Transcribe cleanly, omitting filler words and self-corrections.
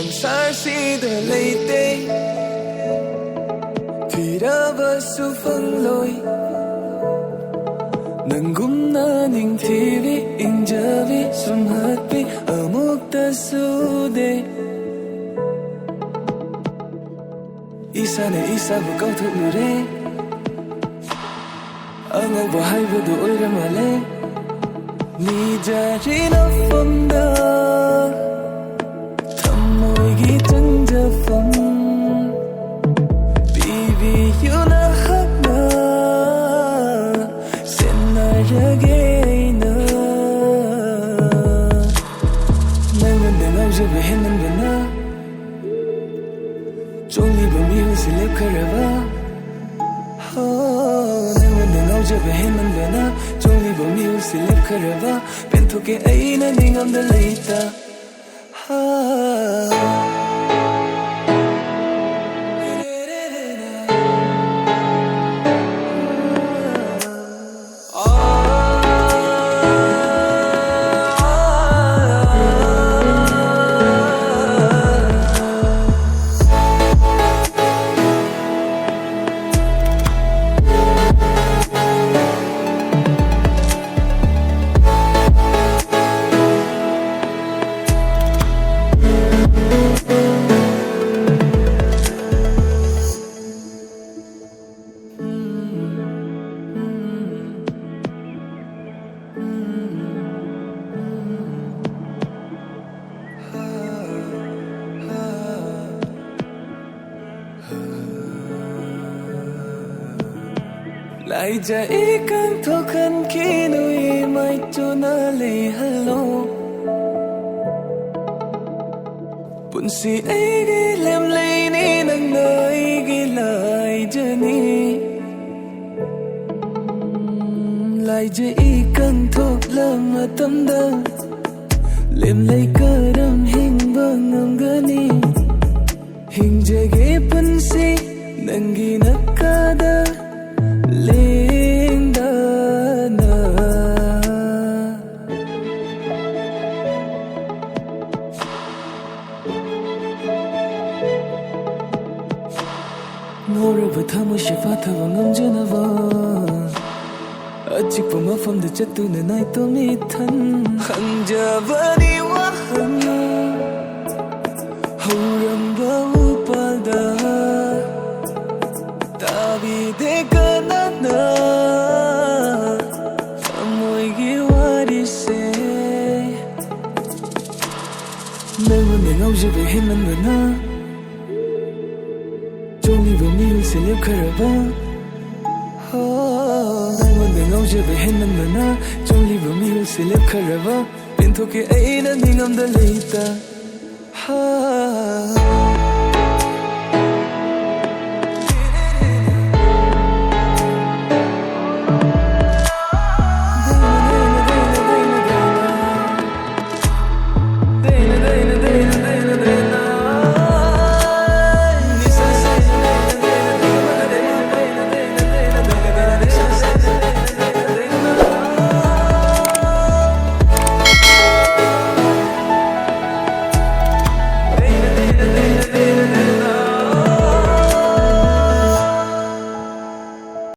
Sangsarsida leite Thirabasu fangloi Nangumna ningthivi injavi sumhatpi amukta sude Isane isabu kauthulure Angakba haibadu oiramale Nijarina famda Thamoigi jangjafam Bibi yuna hakna Senarageina Nanganda ngawjaba henanbana Chongliba mihu silip kharaba Nanganda ngawjaba henanbana Chongliba mihu silip kharaba Penthoke aina ningamda leita Lai ja ikan thokan kinui mai chona le hello Punsi aigi lem lei ni nang nai gi lai jani Lai ja ikan thok lam matam da lem lei karam hing bangam gani Hing jage punsi nangi nakada Lindana Noraba thamu shifa thava ngamjanava Achikpa mafamda chattuna nai to mithan Hangjavani wahan Hauramba upalda Tabide kanana Amoigi warise Nangunda ngawjaba henanbana Chongliba mihu silip kharaba Nangunda ngawjaba henanbana Chongliba mihu silip kharaba Penthoke aina ningamda leita